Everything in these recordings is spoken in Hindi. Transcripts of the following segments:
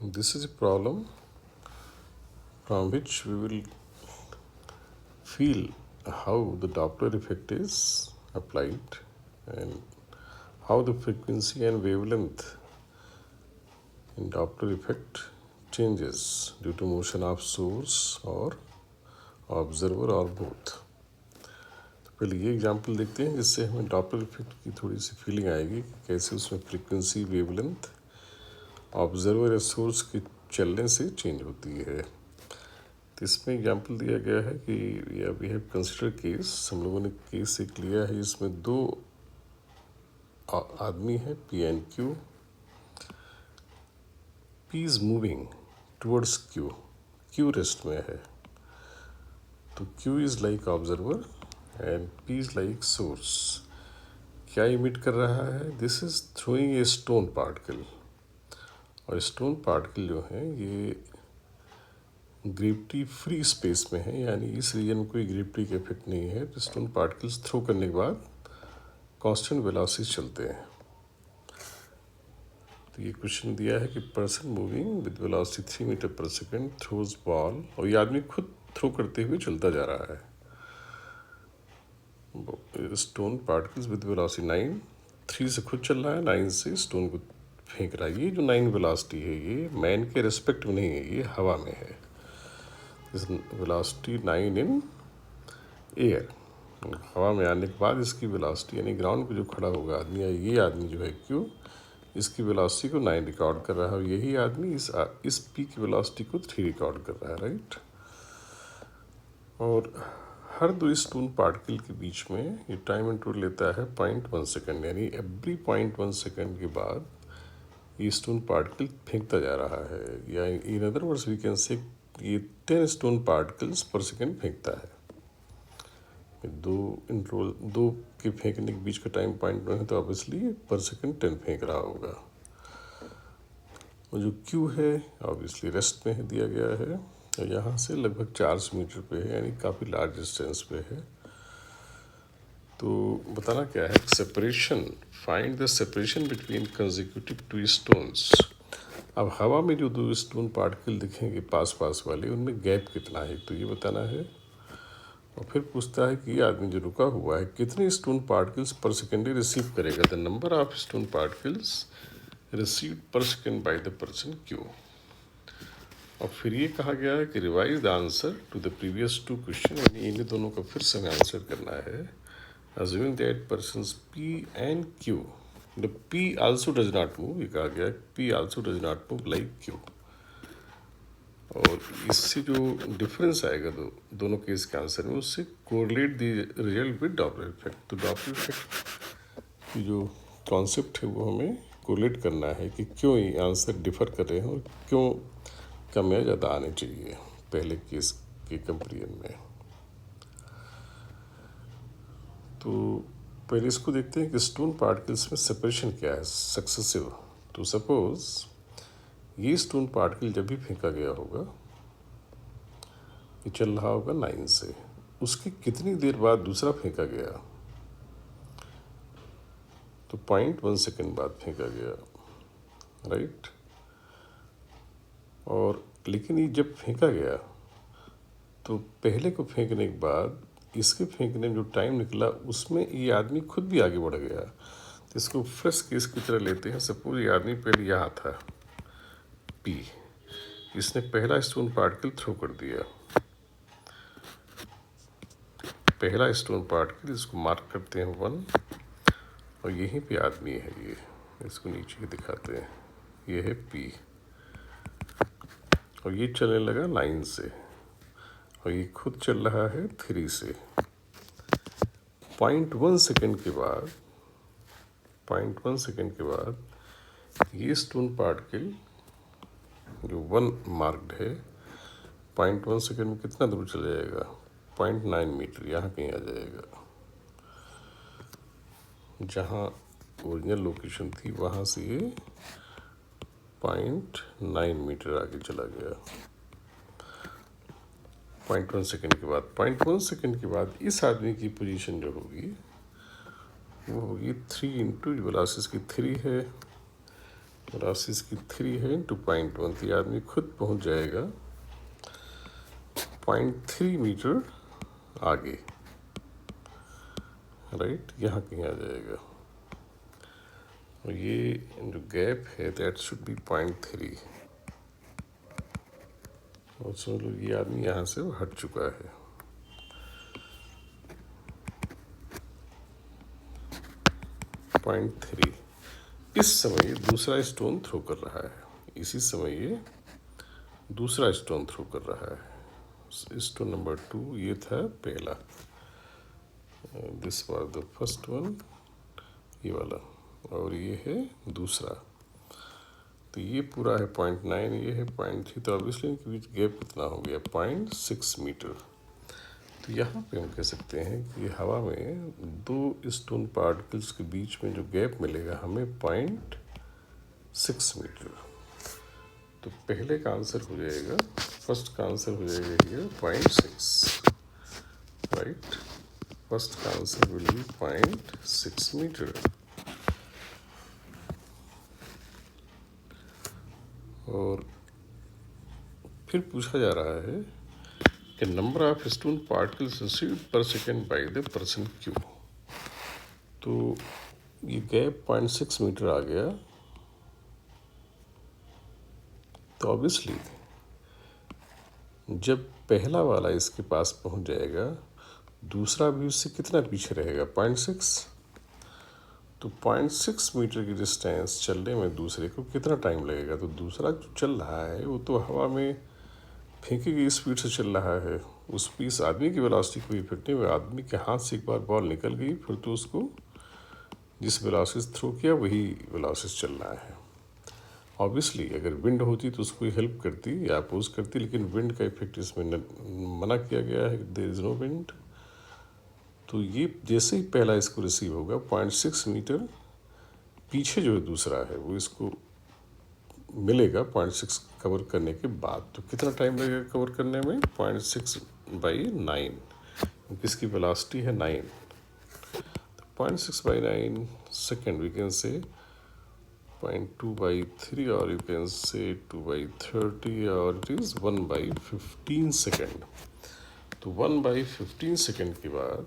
This is a problem from which we will feel how the Doppler effect is applied and how the frequency and wavelength in Doppler effect changes due to motion of source or observer और बोथ। तो पहले ये एग्जांपल देखते हैं जिससे हमें डॉपलर इफेक्ट की थोड़ी सी फीलिंग आएगी कि कैसे उसमें फ्रीक्वेंसी वेवलेंथ ऑब्जर्वर या सोर्स के चलने से चेंज होती है। तो इसमें एग्जांपल दिया गया है कि वी हैव कंसिडर केस, हम लोगों ने केस एक लिया है, इसमें दो आदमी है P and Q. P is moving towards Q, Q rest में है, तो Q is like observer and P is like source. क्या इमिट कर रहा है? This is throwing a stone particle, और स्टोन पार्टिकल जो है ये ग्रेविटी फ्री स्पेस में है, यानी इस रीजन में कोई ग्रेविटी का इफेक्ट नहीं है। तो स्टोन पार्टिकल्स थ्रो करने के बाद कांस्टेंट वेलोसिटी चलते हैं। तो ये क्वेश्चन दिया है कि person moving with velocity 3 metre पर सेकेंड थ्रोज बॉल, और ये आदमी खुद थ्रो करते हुए चलता जा रहा है। स्टोन पार्टिकल्स विद वेलोसिटी 9, 3 से खुद चल रहा है, 9 से स्टोन को फेंक रहा है। ये जो 9 वेलोसिटी है ये मैन के रिस्पेक्ट में नहीं है, ये हवा में है। इस वेलोसिटी 9 इन एयर, हवा में आने के बाद इसकी वेलोसिटी यानी ग्राउंड पे जो खड़ा होगा आदमी, या ये आदमी जो है क्यों, इसकी वेलोसिटी को 9 रिकॉर्ड कर रहा है, और यही आदमी इस पी की वेलोसिटी को 3 रिकॉर्ड कर रहा है, राइट। और हर दो स्टोन पार्टिकल के बीच में ये टाइम इंटरवल लेता है 0.1 सेकेंड, यानी एवरी 0.1 सेकेंड के बाद ये स्टोन पार्टिकल फेंकता जा रहा है, या in other words we can say ये 10 स्टोन पार्टिकल्स पर सेकेंड फेंकता है। दो के फेंकने के बीच का टाइम 0.1 है, तो ऑब्वियसली पर सेकेंड 10 फेंक रहा होगा। और जो क्यू है ऑब्वियसली रेस्ट में है दिया गया है, और यहाँ से लगभग 400 मीटर पे है, यानी काफ़ी लार्ज डिस्टेंस पे है। तो बताना क्या है, separation, find the separation between consecutive two stones. अब हवा में जो दो स्टोन पार्टिकल दिखेंगे पास पास वाले, उनमें गैप कितना है, तो ये बताना है। और फिर पूछता है कि ये आदमी जो रुका हुआ है कितने stone particles per second receive करेगा, the number of stone particles receive per second by the person Q. और फिर ये कहा गया है कि revise the answer to the previous two question, यानी इन दोनों का फिर से हमें आंसर करना है। Assuming that persons P and Q, the P also does not move, ये कहा गया P also does not move like Q। और इससे जो डिफरेंस आएगा दोनों केस के आंसर में, उससे correlate the result with Doppler effect. तो डॉपलर इफेक्ट की जो कॉन्सेप्ट है वो हमें कोरिलेट करना है कि क्यों ये आंसर डिफर कर रहे हैं और क्यों कम या ज़्यादा आने चाहिए पहले केस के कंपेरिजन में। तो पहले इसको देखते हैं कि स्टोन पार्टिकल्स में सेपरेशन क्या है, सक्सेसिव। तो सपोज ये स्टोन पार्टिकल जब भी फेंका गया होगा, ये चल रहा होगा 9 से, उसके कितनी देर बाद दूसरा फेंका गया, तो 0.1 सेकेंड बाद फेंका गया, राइट। और लेकिन ये जब फेंका गया तो पहले को फेंकने के बाद इसके फेंकने में जो टाइम निकला उसमें ये आदमी खुद भी आगे बढ़ गया। तो इसको फ्रेश केस की तरह लेते हैं। सपोज ये आदमी पहले यहाँ था P, इसने पहला स्टोन पार्टिकल थ्रो कर दिया, पहला स्टोन पार्टिकल, इसको मार्क करते हैं 1, और यहीं पे आदमी है, ये इसको नीचे दिखाते हैं, ये है P, और ये चलने लगा 9 से, और ये खुद चल रहा है 3 से। 0.1 सेकेंड के बाद, 0.1 सेकेंड के बाद ये स्टोन पार्टिकल जो 1 मार्क्ड है, 0.1 सेकेंड में कितना दूर चला जाएगा, 0.9 मीटर, यहाँ कहीं आ जाएगा। जहाँ ओरिजिनल लोकेशन थी वहाँ से ये 0.9 मीटर आगे चला गया 0.1 सेकेंड के बाद। 0.1 सेकेंड के बाद इस आदमी की पोजीशन जो होगी वो होगी 3 इंटू वेलोसिटी की 3 है, वेलोसिटी की 3 है इंटू 0.1, तो ये आदमी खुद पहुंच जाएगा 0.3 मीटर आगे, राइट, यहाँ कहीं आ जाएगा। और ये जो गैप है दैट शुड बी 0.3, और समझ लो ये आदमी यहाँ से हट चुका है। पॉइंट 3। इस समय ये दूसरा स्टोन थ्रो कर रहा है, इसी समय ये दूसरा स्टोन थ्रो कर रहा है। स्टोन नंबर 2 ये था पहला, this was the first one, ये वाला, और ये है दूसरा। तो ये पूरा है 0.9, ये है 0.3, तो ऑब्वियसली इनके बीच गैप कितना हो गया 0.6 मीटर। तो यहाँ पे हम कह सकते हैं कि हवा में दो स्टोन पार्टिकल्स के बीच में जो गैप मिलेगा हमें 0.6 मीटर। तो पहले का आंसर हो जाएगा, फर्स्ट का आंसर हो जाएगा ये 0.6, राइट। फर्स्ट का आंसर विल बी 0.6 मीटर। और फिर पूछा जा रहा है कि number of stone particles received per second by the person Q. तो ये गैप 0.6 मीटर आ गया, तो ऑब्वियसली जब पहला वाला इसके पास पहुंच जाएगा, दूसरा भी उससे कितना पीछे रहेगा 0.6। तो 0.6 मीटर की डिस्टेंस चलने में दूसरे को कितना टाइम लगेगा। तो दूसरा जो चल रहा है वो तो हवा में फेंकी गई स्पीड से चल रहा है, उस पर इस आदमी की वेलोसिटी कोई इफेक्ट नहीं हुआ। आदमी के हाथ से एक बार बॉल निकल गई, फिर तो उसको जिस वेलोसिटी थ्रो किया वही वेलोसिटी चल रहा है। ऑब्वियसली अगर विंड होती तो उसको हेल्प करती या अपोज करती, लेकिन विंड का इफेक्ट इसमें मना किया गया है, देयर इज नो विंड। तो ये जैसे ही पहला इसको रिसीव होगा 0.6 मीटर पीछे जो है दूसरा है वो इसको मिलेगा 0.6 कवर करने के बाद। तो कितना टाइम लगेगा कवर करने में 0.6/9, क्योंकि इसकी वेलोसिटी है 9। तो 0.6/9 सेकेंड वी कैन से 0.2/3, और यू कैन से 2/30, और इट इज़ 1/15 सेकेंड। तो 1/15 सेकेंड के बाद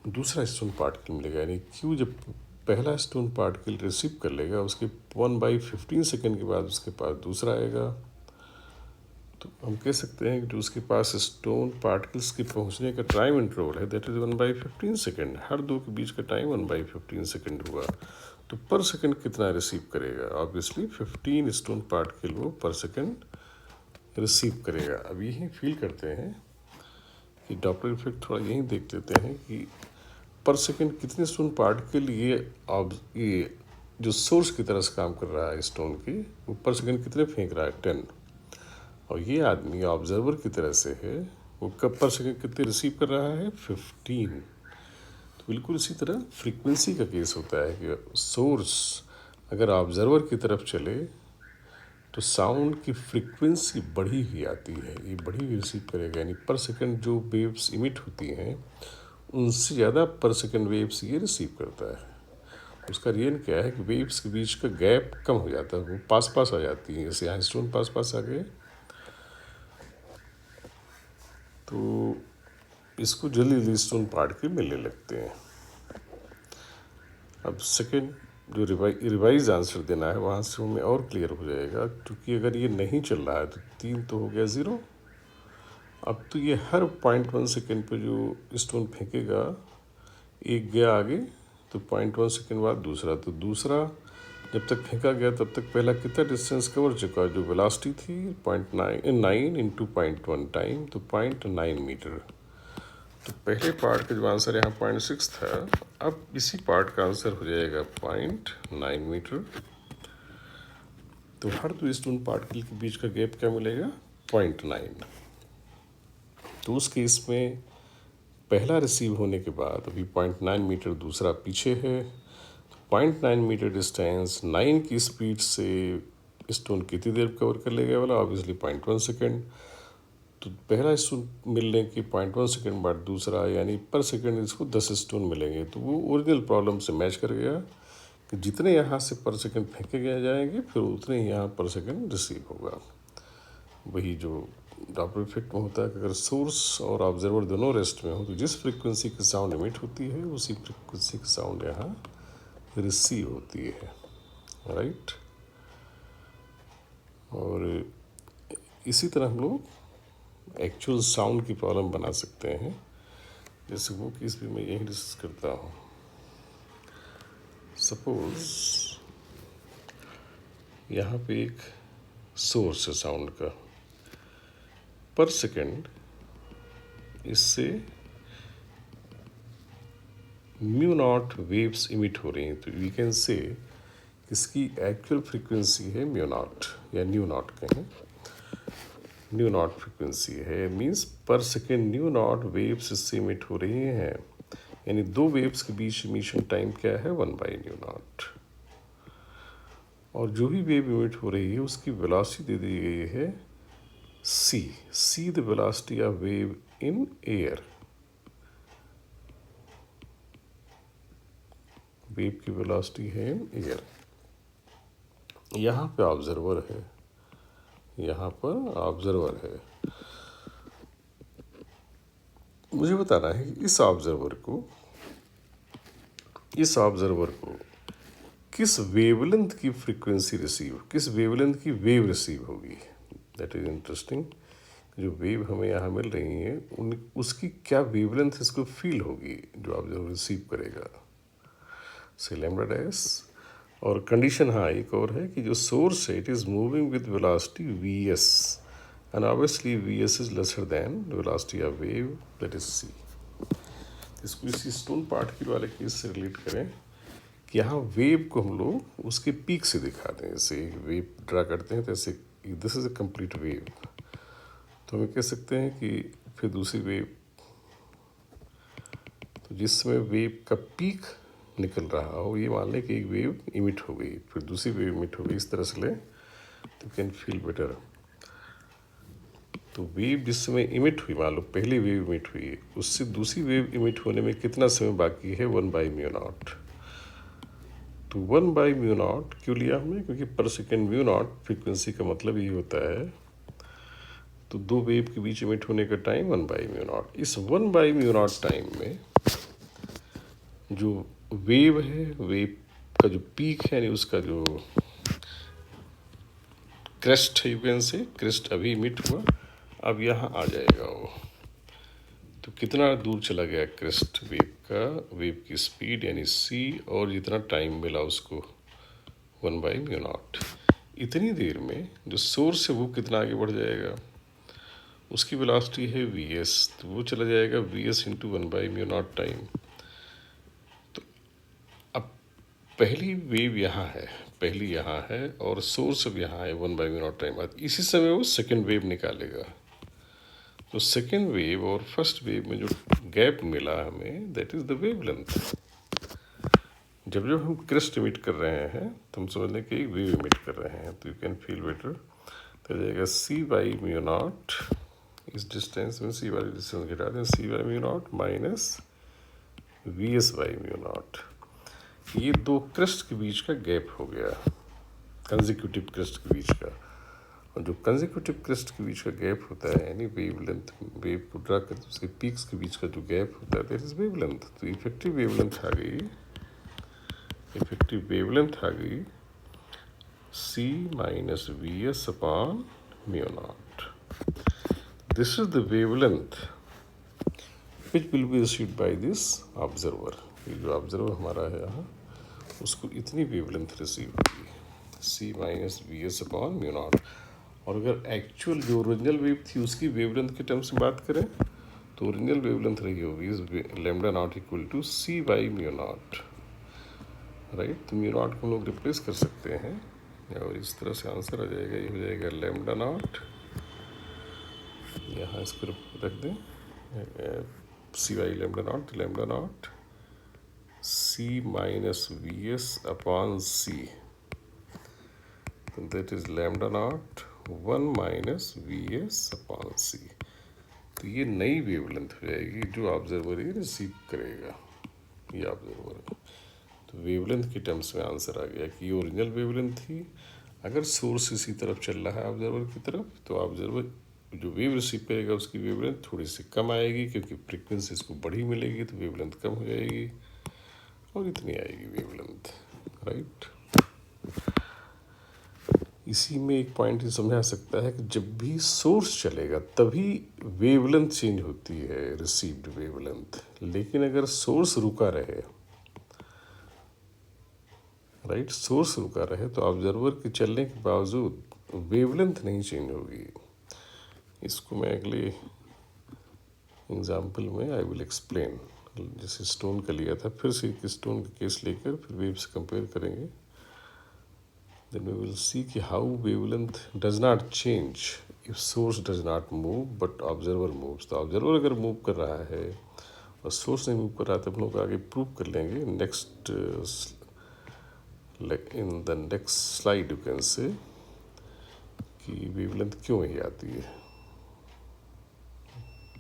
दूसरा स्टोन पार्टिकल मिलेगा, यानी क्यू जब पहला स्टोन पार्टिकल रिसीव कर लेगा उसके 1/15 सेकेंड के बाद उसके पास दूसरा आएगा। तो हम कह सकते हैं कि जो उसके पास स्टोन पार्टिकल्स के पहुंचने का टाइम इंटरवल है दैट इज 1/15 सेकेंड। हर दो के बीच का टाइम 1/15 सेकेंड हुआ। तो पर सेकेंड कितना रिसीव करेगा, ऑब्वियसली 15 स्टोन पार्टिकल वो पर सेकेंड रिसीव करेगा। अब यही फील करते हैं कि डॉपलर इफेक्ट थोड़ा यही देख लेते हैं कि पर सेकेंड कितने स्टोन पार्टिकल ये जो सोर्स की तरह से काम कर रहा है स्टोन की, वो पर सेकेंड कितने फेंक रहा है 10। और ये आदमी ऑब्जर्वर की तरह से है, वो कब पर सेकेंड कितने रिसीव कर रहा है 15। तो बिल्कुल इसी तरह फ्रीक्वेंसी का केस होता है कि सोर्स अगर ऑब्जर्वर की तरफ चले तो साउंड की फ्रीक्वेंसी बढ़ी हुई आती है, ये बढ़ी हुई रिसीव करेगा, यानी पर सेकेंड जो वेव्स इमिट होती हैं उनसे ज़्यादा पर सेकेंड वेव्स ये रिसीव करता है। उसका रीजन क्या है कि वेव्स के बीच का गैप कम हो जाता है, वो पास पास आ जाती है, जैसे यहाँ स्टोन पास पास आ गए। तो इसको जल्दी जल्दी स्टोन पार्टिकल मिलने लगते हैं। अब सेकेंड जो रिवाइज आंसर देना है वहाँ से हमें और क्लियर हो जाएगा, क्योंकि अगर ये नहीं चल रहा है तो 3 तो हो गया 0। अब तो ये हर 0.1 सेकेंड पे जो स्टोन फेंकेगा एक गया आगे, तो 0.1 सेकेंड बाद दूसरा, तो दूसरा जब तक फेंका गया तब तक पहला कितना डिस्टेंस कवर चुका, जो वेलोसिटी थी 0.9 इंटू 0.1 टाइम, तो 0.9 मीटर। तो पहले पार्ट का जो आंसर यहाँ 0.6 था, अब इसी पार्ट का आंसर हो जाएगा 0.9 मीटर। तो हर दो स्टोन पार्टिकल के बीच का गैप क्या मिलेगा 0.9। तो उस केस में पहला रिसीव होने के बाद अभी 0.9 मीटर दूसरा पीछे है, 0.9 मीटर डिस्टेंस 9 की स्पीड से स्टोन कितनी देर कवर कर लेगा वाला, ऑब्वियसली 0.1 सेकेंड। तो पहला स्टोन मिलने के 0.1 सेकेंड बाद दूसरा, यानी पर सेकेंड इसको 10 स्टोन मिलेंगे। तो वो ओरिजिनल प्रॉब्लम से मैच कर गया कि जितने यहाँ से पर सेकंड फेंके गए जाएंगे फिर उतने ही यहाँ पर सेकंड रिसीव होगा। वही जो डॉपलर इफेक्ट में होता है कि अगर सोर्स और ऑब्जर्वर दोनों रेस्ट में हो तो जिस फ्रीक्वेंसी की साउंड इमिट होती है उसी फ्रीक्वेंसी की साउंड यहाँ रिसीव होती है, राइट। और इसी तरह हम लोग एक्चुअल साउंड की प्रॉब्लम बना सकते हैं, जैसे वो केस भी मैं यही डिस्कस करता हूँ। सपोज यहाँ पे एक सोर्स है साउंड का, पर सेकंड इससे म्यू नॉट वेव्स इमिट हो रही हैं, तो वी कैन से इसकी एक्चुअल फ्रीक्वेंसी है म्यू नॉट या न्यू नॉट कहें, न्यू नॉट फ्रीक्वेंसी है, मीन्स पर सेकेंड न्यू नॉट वेव्स इससे इमिट हो रही हैं, यानी दो वेव्स के बीच इमिशन टाइम क्या है 1/न्यू नॉट। और जो भी वेव इमिट हो रही है उसकी वेलोसिटी दे दी गई है see the velocity of wave in air, wave की वेलोसिटी है इन एयर। यहाँ पे ऑब्जर्वर है, यहाँ पर ऑब्जर्वर है, मुझे बताना है कि इस ऑब्जर्वर को किस वेवलेंथ की फ्रीक्वेंसी रिसीव, किस वेवलेंथ की वेव रिसीव होगी। That is interesting. जो वेव हमें यहाँ मिल रही हैं उसकी क्या वेवलेंथ इसको फील होगी जो ऑब्जर्वर रिसीव करेगा, से लैम्डा डैश। और कंडीशन हाँ एक और है कि जो सोर्स है it is moving with velocity V S and obviously V S is lesser than velocity of wave, that is C. इसको इसी स्टोन पार्टिकल वाले केस से रिलेट करें कि यहाँ वेव को हम लोग उसके पीक से दिखाते हैं, जैसे वेव ड्रा करते हैं तो ऐसे this is a complete wave, तो हम कह सकते हैं कि फिर दूसरी वेव, तो जिसमें वेव का पीक निकल रहा हो, ये मान लें कि एक वेव इमिट हो गई फिर दूसरी वेव इमिट हो गई, इस तरह से ले तो कैन फील बेटर। तो वेव जिस समय इमिट हुई, मान लो पहली वेव इमिट हुई, उससे दूसरी वेव इमिट होने में कितना समय बाकी है 1/म्यू नॉट। तो 1/म्यू नॉट क्यों लिया हमने, क्योंकि पर सेकेंड म्यू नॉट फ्रीक्वेंसी का मतलब ये होता है, तो दो वेव के बीच इमिट होने का टाइम 1/म्यू नॉट। इस 1/म्यू नॉट टाइम में जो वेव है, वेव का जो पीक है यानी उसका जो क्रेस्ट है, यू कैन से क्रेस्ट अभी इमिट हुआ, अब यहाँ आ जाएगा वो, तो कितना दूर चला गया क्रेस्ट वेव का, वेव की स्पीड यानी सी, और जितना टाइम मिला उसको 1/म्यू नॉट। इतनी देर में जो सोर्स है वो कितना आगे बढ़ जाएगा, उसकी वेलोसिटी है वी एस, तो वो चला जाएगा वी एस इंटू 1/म्यू नॉट टाइम। तो अब पहली वेव यहाँ है, पहली यहाँ है और सोर्स अब यहाँ है 1/म्यू नॉट टाइम बाद, इसी समय वो सेकेंड वेव निकालेगा। तो सेकेंड वेव और फर्स्ट वेव में जो गैप मिला हमें दैट इज द वेवलेंथ। जब जब हम क्रेस्ट इमिट कर रहे हैं तो हम समझ लें कि एक वेव इमिट कर रहे हैं, तो यू कैन फील बेटर। तो जाएगा c/म्यू नॉट, इस डिस्टेंस में c वाली डिस्टेंस घटा दें, c/म्यू नॉट माइनस vs/म्यू नॉट। ये दो क्रेस्ट के बीच का गैप हो गया, कंसेक्यूटिव क्रेस्ट के बीच का। और जो कंसेक्यूटिव क्रेस्ट के बीच का गैप होता है यानी वेवलेंथ, वेव को ड्रा करते उसके पीक्स के बीच का जो गैप होता है दैट इज वेवलेंथ। तो इफेक्टिव वेवलेंथ आ गई, इफेक्टिव वेवलेंथ आ गई c minus v s upon mu naught. This is the wavelength which will be received by this observer. ये जो ऑब्जर्वर हमारा है यहाँ उसको इतनी वेवलेंथ रिसीव होगी c minus v s upon mu naught. और अगर एक्चुअल जो ओरिजिनल वेव थी उसकी वेवलेंथ के टर्म्स में बात करें तो ओरिजिनल वेवलेंथ रही होगी लैम्डा नॉट इक्वल टू c/म्यू नॉट, राइट। तो म्यू नॉट को हम लोग रिप्लेस कर सकते हैं और इस तरह से आंसर आ जाएगा, ये हो जाएगा लैम्डा नॉट, यहाँ इसको रख दें lambda naught c minus v s upon c, that is lambda naught 1 minus v s upon c. तो ये नई वेवलेंथ हो जाएगी जो ऑब्जर्वर ये रिसीव करेगा, ये ऑब्जर्वर। तो तो वेवलेंथ के टर्म्स में आंसर आ गया कि ये ओरिजिनल वेवलेंथ थी। अगर सोर्स इसी तरफ चल रहा है ऑब्जर्वर की तरफ, तो ऑब्जर्वर जो वेव रिसीव करेगा उसकी वेवलेंथ थोड़ी सी कम आएगी, क्योंकि फ्रीक्वेंसी इसको बड़ी मिलेगी तो वेवलेंथ कम हो जाएगी और इतनी आएगी वेवलेंथ, राइट। इसी में एक पॉइंट ही समझा सकता है कि जब भी सोर्स चलेगा तभी वेवलेंथ चेंज होती है, रिसीव्ड वेवलेंथ। लेकिन अगर सोर्स रुका रहे, राइट, सोर्स रुका रहे तो ऑब्जर्वर के चलने के बावजूद वेवलेंथ नहीं चेंज होगी। इसको मैं अगले एग्जाम्पल में आई विल एक्सप्लेन। जैसे स्टोन का लिया था, फिर से एक स्टोन का केस लेकर फिर वेव से कंपेयर करेंगे। Then we will see कि how wavelength does not change if source does not move but observer moves। तो ऑब्जर्वर अगर मूव कर रहा है और सोर्स नहीं मूव कर रहा है, तो हम लोग आगे प्रूव कर लेंगे next in the next slide. You can say कि वेवलेंथ क्यों नहीं आती है।